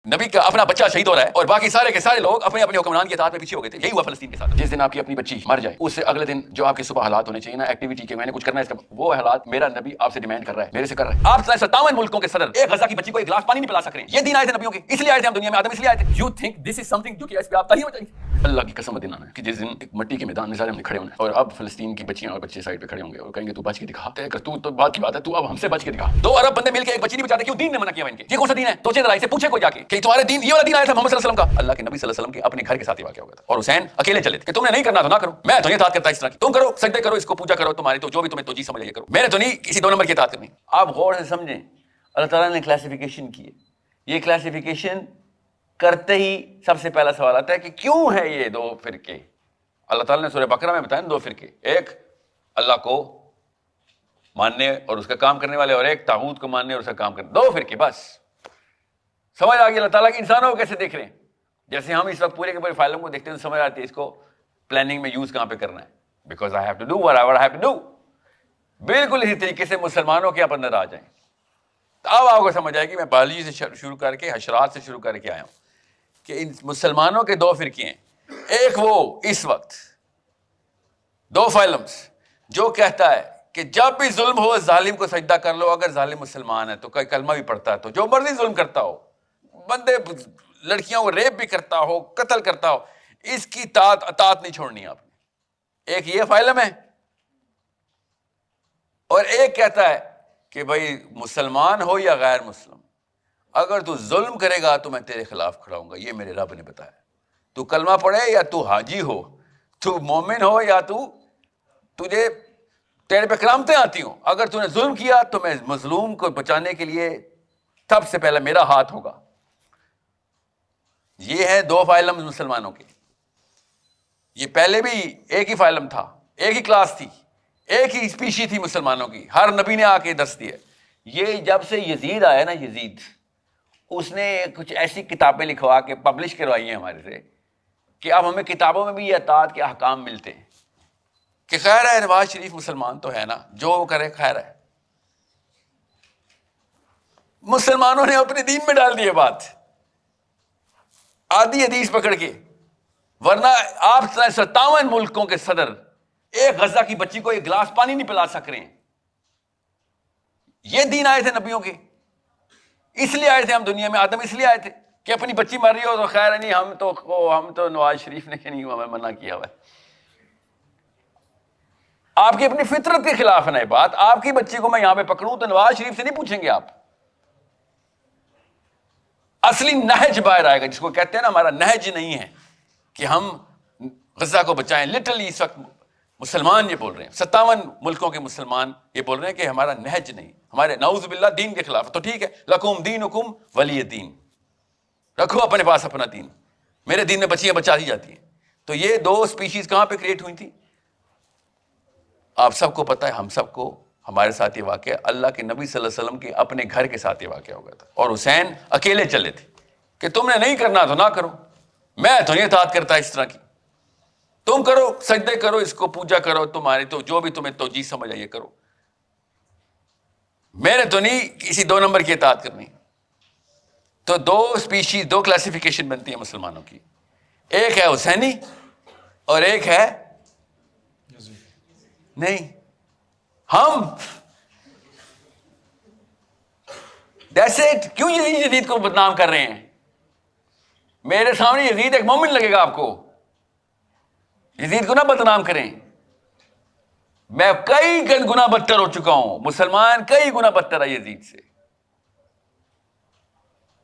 نبی کا اپنا بچہ شہید ہو رہا ہے اور باقی سارے کے سارے لوگ اپنے اپنے حکمران کے اطاعت میں پیچھے ہو گئے تھے. یہی ہوا فلسطین کے ساتھ. جس دن آپ کی اپنی بچی مر جائے اس سے اگلے دن جو آپ کے صبح حالات ہونے چاہیے نا ایکٹیویٹی کے میں نے کچھ کرنا ہے اس کا وہ حالات میرا نبی آپ سے ڈیمانڈ کر رہا ہے میرے سے کر رہا ہے. آپ 57 ملکوں کے صدر ایک غزہ کی بچی کو ایک گلاس پانی نہیں پلا سک رہے ہیں. یہ دین آئے تھے نبیوں کے اس لیے آئے تھے ہم دنیا میں آدم اس لیے آئے تھے. You think this is some thing جو کہ اس پہ آپ تعلیم بتائیں. اللہ کی قسم دن آنا ہے کہ جس دن ایک مٹی کے میدان میں سارے ہم نے کھڑے ہونا ہے اور اب فلسطین کی بچیاں اور بچے سائڈ پہ کھڑے ہوں گے اور کہیں گے تو بچ کے دکھا. تو بات کی بات ہے تو اب ہم سے بچ کے دکھا. 2 ارب بندے مل کے ایک بچی نہیں بچاتے کیوں؟ دین نے منع کیا ان کے. یہ کون سا دین ہے؟ سوچے ذرا سے پوچھے کوئی جا کے کہ تمہارے دین یہ والا دین آیا تھا محمد صلی اللہ علیہ وسلم کا. اللہ کے نبی صلی اللہ علیہ وسلم کے اپنے گھر کے ساتھ یہ واقعہ ہوا تھا اور حسین اکیلے چلے تھے کہ تم نے نہیں کرنا تو نہ کرو. میں تو نہیں اطاعت کرتا اس طرح کی. تم کرو سجدے کرو اس کو پوجا کرو تمہاری تو جو بھی تمہیں توجیہ سمجھ آئے کرو. میں نے تو نہیں کسی 2 نمبر کی اطاعت کرنی. آپ غور سے سمجھیں اللہ تعالیٰ نے کلاسیفیکیشن کی ہے. یہ کلاسیفیکیشن کرتے ہی سب سے پہلا سوال آتا ہے کہ کیوں ہے یہ 2 فرقے. اللہ تعالیٰ نے سورہ بقرہ میں بتایا 2 فرقے. ایک اللہ کو ماننے اور اس کا کام کرنے والے اور ایک طاغوت کو ماننے اور اس کا کام کرنے. 2 فرقے بس. سمجھ آ گئی اللہ تعالیٰ کی انسانوں کو کیسے دیکھ رہے ہیں. جیسے ہم اس وقت پورے کے پورے فائلوں کو دیکھتے ہیں تو سمجھ آتی ہے اس کو پلاننگ میں یوز کہاں پہ کرنا ہے. Because I have to do what I have to do. بالکل اسی طریقے سے مسلمانوں کے آپ اندر آ جائیں. اب آپ کو سمجھ آئے گی میں بایولوجی سے شروع کر کے حشرات سے شروع کر کے آیا ہوں کہ ان مسلمانوں کے 2 فرقے ہیں. ایک وہ اس وقت 2 فائلمز جو کہتا ہے کہ جب بھی ظلم ہو ظالم کو سجدہ کر لو. اگر ظالم مسلمان ہے تو کوئی کلمہ بھی پڑھتا ہے تو جو مرضی ظلم کرتا ہو بندے لڑکیوں کو ریپ بھی کرتا ہو قتل کرتا ہو اس کی اطاعت نہیں چھوڑنی آپ نے. ایک یہ فائلم ہے اور ایک کہتا ہے کہ بھائی مسلمان ہو یا غیر مسلم اگر تو ظلم کرے گا تو میں تیرے خلاف کھڑا ہوں گا. یہ میرے رب نے بتایا. تو کلمہ پڑھے یا تو حاجی ہو تو مومن ہو یا تجھے تیرے پہ کرامتیں آتی ہوں اگر تو نے ظلم کیا تو میں مظلوم کو بچانے کے لیے سب سے پہلے میرا ہاتھ ہوگا. یہ ہے 2 فائلم مسلمانوں کے. یہ پہلے بھی ایک ہی فائلم تھا ایک ہی کلاس تھی ایک ہی اسپیشی تھی مسلمانوں کی. ہر نبی نے آ کے درس دیا. یہ جب سے یزید آیا نا یزید اس نے کچھ ایسی کتابیں لکھوا کے پبلش کروائی ہیں ہمارے سے کہ اب ہمیں کتابوں میں بھی یہ اطاعت کے احکام ملتے ہیں کہ خیر ہے نواز شریف مسلمان تو ہے نا جو وہ کرے خیر ہے. مسلمانوں نے اپنے دین میں ڈال دی بات آدھی حدیث پکڑ کے. ورنہ آپ 57 ملکوں کے صدر ایک غزہ کی بچی کو ایک گلاس پانی نہیں پلا سک رہے ہیں. یہ دین آئے تھے نبیوں کے اس لیے آئے تھے ہم دنیا میں. آدم اس لیے آئے تھے کہ اپنی بچی مر رہی ہو تو خیر نہیں ہم تو نواز شریف نے نہیں ہمیں منع کیا ہوا ہے. آپ کی اپنی فطرت کے خلاف ہے نا یہ بات. آپ کی بچی کو میں یہاں پہ پکڑوں تو نواز شریف سے نہیں پوچھیں گے آپ. اصلی نہج باہر آئے گا جس کو کہتے ہیں نا ہمارا نہج نہیں ہے کہ ہم غزہ کو بچائیں. لٹرلی اس وقت مسلمان یہ بول رہے ہیں 57 ملکوں کے مسلمان یہ بول رہے ہیں کہ ہمارا نہج نہیں ہمارے نعوذ باللہ دین کے خلاف. تو ٹھیک ہے لکم دینکم ولی دین. رکھو اپنے پاس اپنا دین. میرے دین میں بچیاں بچا دی جاتی ہیں. تو یہ 2 اسپیشیز کہاں پہ کریٹ ہوئی تھی آپ سب کو پتہ ہے. ہم سب کو ہمارے ساتھ یہ واقعہ اللہ کے نبی صلی اللہ علیہ وسلم کے اپنے گھر کے ساتھ یہ واقعہ ہو گیا تھا اور حسین اکیلے چلے تھے کہ تم نے نہیں کرنا تو نہ کرو. میں تو نہیں اطاعت کرتا اس طرح کی. تم کرو سجدے کرو اس کو پوجا کرو تمہاری تو جو بھی تمہیں توجیہ سمجھ آئیے کرو. میں نے تو نہیں کسی 2 نمبر کی اطاعت کرنی. تو 2 اسپیشیز 2 کلاسیفیکیشن بنتی ہے مسلمانوں کی. ایک ہے حسینی اور ایک ہے نہیں. ہم جیسے کیوں یزید کو بدنام کر رہے ہیں. میرے سامنے یزید ایک مومن لگے گا آپ کو. یزید کو نہ بدنام کریں. میں کئی گنا بدتر ہو چکا ہوں. مسلمان کئی گنا بدتر ہے یزید سے.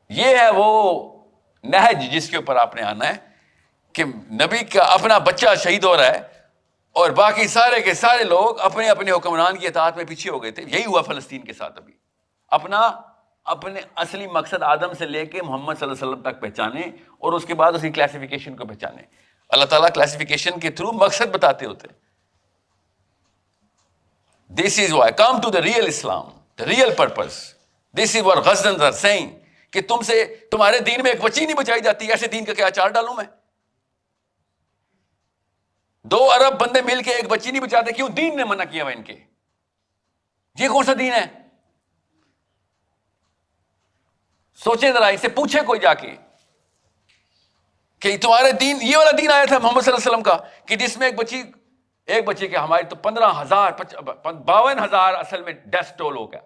یہ ہے وہ نہج جس کے اوپر آپ نے آنا ہے کہ نبی کا اپنا بچہ شہید ہو رہا ہے اور باقی سارے کے سارے لوگ اپنے اپنے حکمران کی اطاعت میں پیچھے ہو گئے تھے. یہی ہوا فلسطین کے ساتھ. ابھی اپنے اصلی مقصد آدم سے لے کے محمد صلی اللہ علیہ وسلم تک پہچانے اور اس کے بعد اس کی کلاسیفیکیشن کو پہچانے. اللہ تعالیٰ کلاسیفیکیشن کے تھرو مقصد بتاتے ہوتے. This is why come to the real Islam, the real purpose. This is what Ghazans are saying کہ تم سے تمہارے دین میں ایک بچی نہیں بچائی جاتی. ایسے دین کا کیا اچار ڈالوں میں. 2 ارب بندے مل کے ایک بچی نہیں بچاتے کیوں؟ دین نے منع کیا ہوا ان کے. یہ کون سا دین ہے؟ سوچیں ذرا، اسے پوچھیں کوئی جا کے کہ تمہارے دین، یہ والا دین آیا تھا محمد صلی اللہ علیہ وسلم کا کہ جس میں ایک بچے کے ہماری تو 15,000 52,000 اصل میں ڈیتھ ٹول ہو گیا.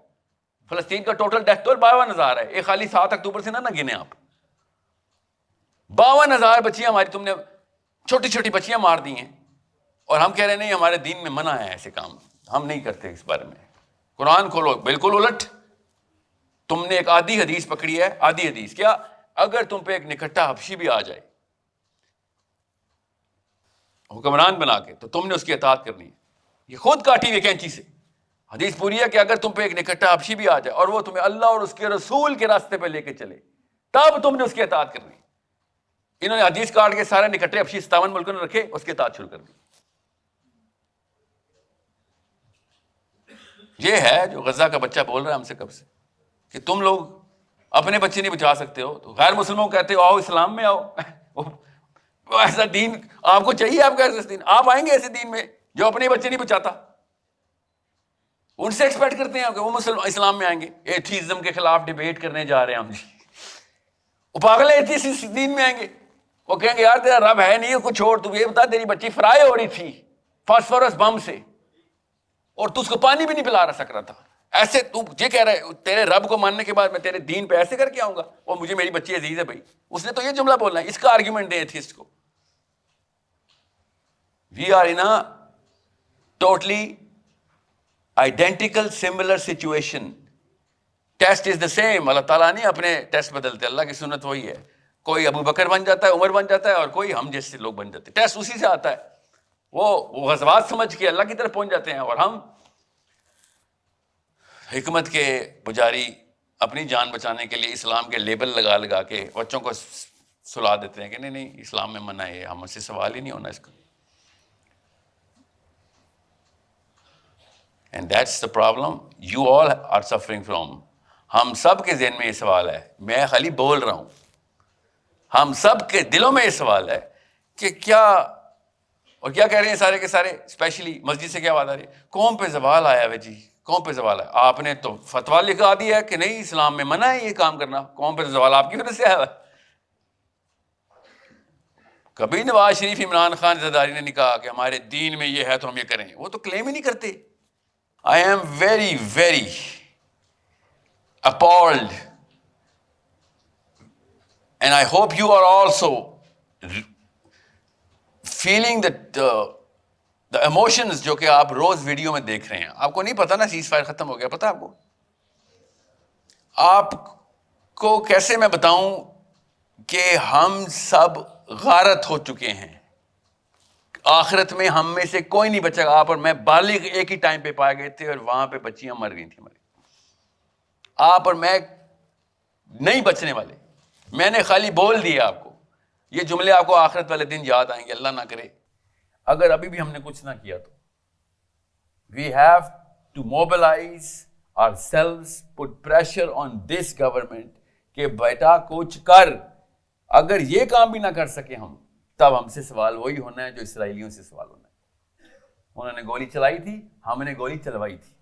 فلسطین کا ٹوٹل ڈیتھ ٹول 52,000 ہے. ایک خالی 7 اکتوبر سے نہ گنے آپ. 52,000 بچیاں ہماری تم نے چھوٹی چھوٹی بچیاں مار دی ہیں، اور ہم کہہ رہے نہیں ہمارے دین میں منع ہے ایسے کام، ہم نہیں کرتے اس بارے میں. قرآن کھولو، بالکل الٹ. تم نے ایک آدھی حدیث پکڑی ہے، آدھی حدیث کیا، اگر تم پہ ایک نکٹا حبشی بھی آ جائے حکمران بنا کے تو تم نے اس کی اطاعت کرنی ہے. یہ خود کاٹی ہوئی کینچی سے حدیث پوری ہے کہ اگر تم پہ ایک نکٹا حبشی بھی آ جائے اور وہ تمہیں اللہ اور اس کے رسول کے راستے پہ لے کے چلے، تب تم نے اس کی اطاعت کرنی. انہوں نے حدیث کاٹ کے سارے نکٹے حبشی 57 ملکوں نے رکھے، اس کی اطاعت شروع کر دی. یہ ہے جو غزہ کا بچہ بول رہا ہے ہم سے کب سے کہ تم لوگ اپنے بچے نہیں بچا سکتے ہو تو غیر مسلموں کو کہتے ہو آؤ اسلام میں آؤ. وہ ایسا دین آپ کو چاہیے؟ آپ کا ایسا دین؟ آپ آئیں گے ایسے دین میں جو اپنے بچے نہیں بچاتا؟ ان سے ایکسپیکٹ کرتے ہیں کہ وہ اسلام میں آئیں گے. ایتھیزم کے خلاف ڈیبیٹ کرنے جا رہے ہیں ہم جی. وہ پاگل ہے، ایتھیسٹ دین میں آئیں گے. وہ کہیں گے یار تیرا رب ہے نہیں، کچھ چھوڑ، تو یہ بتا تیری بچی فرائی ہو رہی تھی فاسفورس بم سے اور تو اس کو پانی بھی نہیں پلا سک رہا تھا. ایسے تو یہ کہہ رہا ہے تیرے رب کو ماننے کے بعد میں تیرے دین پہ ایسے کر کے آؤں گا؟ اور مجھے میری بچی عزیز ہے. بھائی اس نے تو یہ جملہ بولنا ہے، اس کا آرگیومنٹ دیں ایتھیسٹ کو. We are in a totally identical similar situation. Test is the same. اللہ تعالیٰ نہیں اپنے ٹیسٹ بدلتے، اللہ کی سنت وہی ہے. کوئی ابو بکر بن جاتا ہے، عمر بن جاتا ہے، اور کوئی ہم جیسے لوگ بن جاتے ہیں. ٹیسٹ اسی سے آتا ہے. وہ غزوات سمجھ کے اللہ کی طرف پہنچ جاتے ہیں، اور ہم حکمت کے پجاری اپنی جان بچانے کے لیے اسلام کے لیبل لگا لگا کے بچوں کو سلا دیتے ہیں کہ نہیں نہیں اسلام میں منع ہے، ہم سے سوال ہی نہیں ہونا اس کا. And that's the problem you all are suffering from. ہم سب کے ذہن میں یہ سوال ہے، میں خالی بول رہا ہوں، ہم سب کے دلوں میں یہ سوال ہے کہ کیا، اور کیا کہہ رہے ہیں سارے کے سارے، اسپیشلی مسجد سے کیا بات آ رہی ہے، قوم پہ زوال آیا ہے جی، قوم پہ زوال ہے. آپ نے تو فتویٰ لکھا دیا ہے کہ نہیں اسلام میں منع ہے یہ کام کرنا، قوم پہ زوال آپ کی وجہ سے آیا ہے. کبھی نواز شریف عمران خان زرداری نے نہیں کہا کہ ہمارے دین میں یہ ہے تو ہم یہ کریں. وہ تو کلیم ہی نہیں کرتے. I am very, very appalled, and I hope you are also feeling that the emotions جو کہ آپ روز ویڈیو میں دیکھ رہے ہیں. آپ کو نہیں پتا نا سیز فائر ختم ہو گیا، پتا آپ کو؟ آپ کو کیسے میں بتاؤں کہ ہم سب غارت ہو چکے ہیں. آخرت میں ہم میں سے کوئی نہیں بچے گا. آپ اور میں بالغ ایک ہی ٹائم پہ پائے گئے تھے، اور وہاں پہ بچیاں مر گئی تھیں ہماری. آپ اور میں نہیں بچنے والے. میں نے خالی بول دیا آپ کو یہ جملے، آپ کو آخرت والے دن یاد آئیں گے. اللہ نہ کرے اگر ابھی بھی ہم نے کچھ نہ کیا تو we have to mobilise ourselves, put pressure on this government کہ بیٹا کچھ کر. اگر یہ کام بھی نہ کر سکے ہم، تب ہم سے سوال وہی ہونا ہے جو اسرائیلیوں سے سوال ہونا ہے. انہوں نے گولی چلائی تھی، ہم نے گولی چلوائی تھی.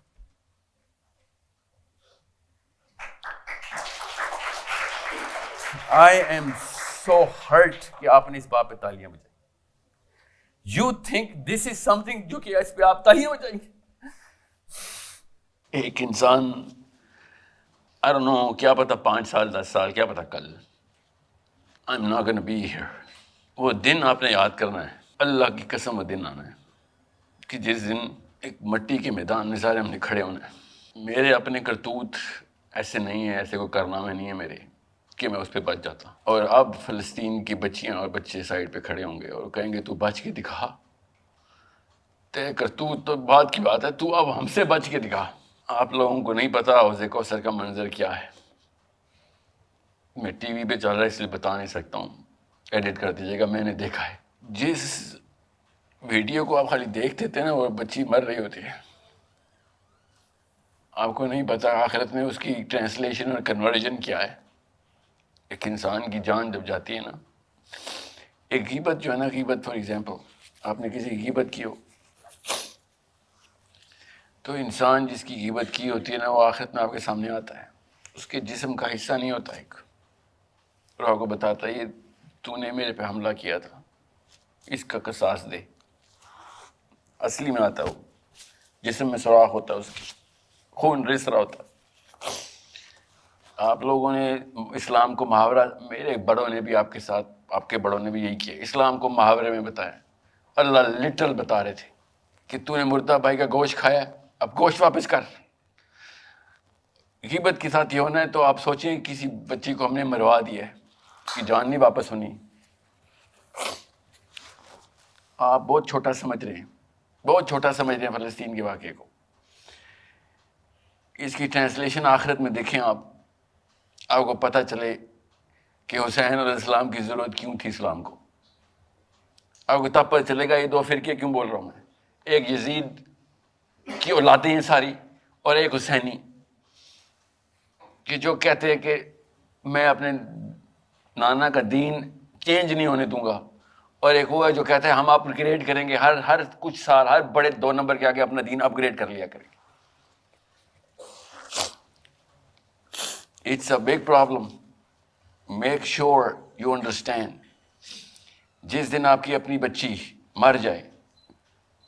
I am so hurt کہ آپ نے اس بات پہ تالیاں بجائی. You think this is something جو کہ اس پہ آپ تالیاں بجائیں گے؟ ایک انسان I don't know کیا پتا 5 سال 10 سال کیا پتا کل I'm not gonna be here. وہ دن آپ نے یاد کرنا ہے. اللہ کی قسم وہ دن آنا ہے کہ جس دن ایک مٹی کے میدان میں سارے ہم نے کھڑے ہونا ہے. میرے اپنے کرتوت ایسے نہیں ہیں، ایسے کوئی کارنامے نہیں ہیں میرے کہ میں اس پہ بچ جاتا. اور اب فلسطین کی بچیاں اور بچے سائڈ پہ کھڑے ہوں گے اور کہیں گے تو بچ کے دکھا. تیرے کرتوت تو بات کی بات ہے، تو اب ہم سے بچ کے دکھا. آپ لوگوں کو نہیں پتا حوض کوثر کا منظر کیا ہے. میں ٹی وی پہ چل رہا ہے اس لیے بتا نہیں سکتا ہوں، ایڈٹ کر دیجیے گا. میں نے دیکھا ہے جس ویڈیو کو آپ خالی دیکھتے تھے نا، وہ بچی مر رہی ہوتی ہے. آپ کو نہیں پتا آخرت میں اس کی ٹرانسلیشن اور کنورژن کیا ہے. ایک انسان کی جان جب جاتی ہے نا، ایک غیبت جو ہے نا، غیبت فار ایگزامپل آپ نے کسی کی غیبت کی ہو تو انسان جس کی غیبت کی ہوتی ہے نا، وہ آخرت میں آپ کے سامنے آتا ہے اس کے جسم کا حصہ نہیں ہوتا ایک، اور آپ کو بتاتا ہے یہ تو نے میرے پہ حملہ کیا تھا، اس کا قصاص دے. اصلی میں آتا وہ جسم میں سوراخ ہوتا ہے، اس کی خون رس رہا ہوتا. آپ لوگوں نے اسلام کو محاورہ، میرے بڑوں نے بھی آپ کے ساتھ، آپ کے بڑوں نے بھی یہی کیا، اسلام کو محاورے میں بتایا. اللہ لٹل بتا رہے تھے کہ تو نے مردہ بھائی کا گوشت کھایا، اب گوشت واپس کر. غیبت کے ساتھ یہ ہونا ہے تو آپ سوچیں کسی بچی کو ہم نے مروا دیا ہے، اس کی جان نہیں واپس ہونی. آپ بہت چھوٹا سمجھ رہے ہیں، بہت چھوٹا سمجھ رہے ہیں فلسطین کے واقعے کو. اس کی ٹرانسلیشن آخرت میں دیکھیں آپ کو پتہ چلے کہ حسین علیہ السلام کی ضرورت کیوں تھی اسلام کو. آپ کو تب پتہ چلے گا یہ دو فرقے کیوں بول رہا ہوں میں. ایک یزید کی اولادیں ہیں ساری، اور ایک حسینی کہ جو کہتے ہیں کہ میں اپنے نانا کا دین چینج نہیں ہونے دوں گا، اور ایک وہ ہے جو کہتا ہے ہم اپ گریڈ کریں گے، ہر کچھ سال ہر بڑے 2 نمبر کے آگے اپنا دین اپ گریڈ کر لیا کریں گے. It's a big problem. Make sure you understand. جس دن آپ کی اپنی بچی مر جائے،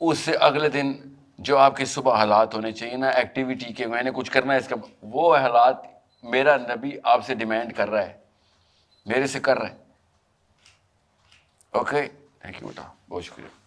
اس سے اگلے دن جو آپ کے صبح حالات ہونے چاہیے نا ایکٹیویٹی کے، میں نے کچھ کرنا ہے اس کا، وہ حالات میرا نبی آپ سے ڈیمانڈ کر رہا ہے، میرے سے کر رہا ہے. اوکے، تھینک یو بیٹا، بہت شکریہ.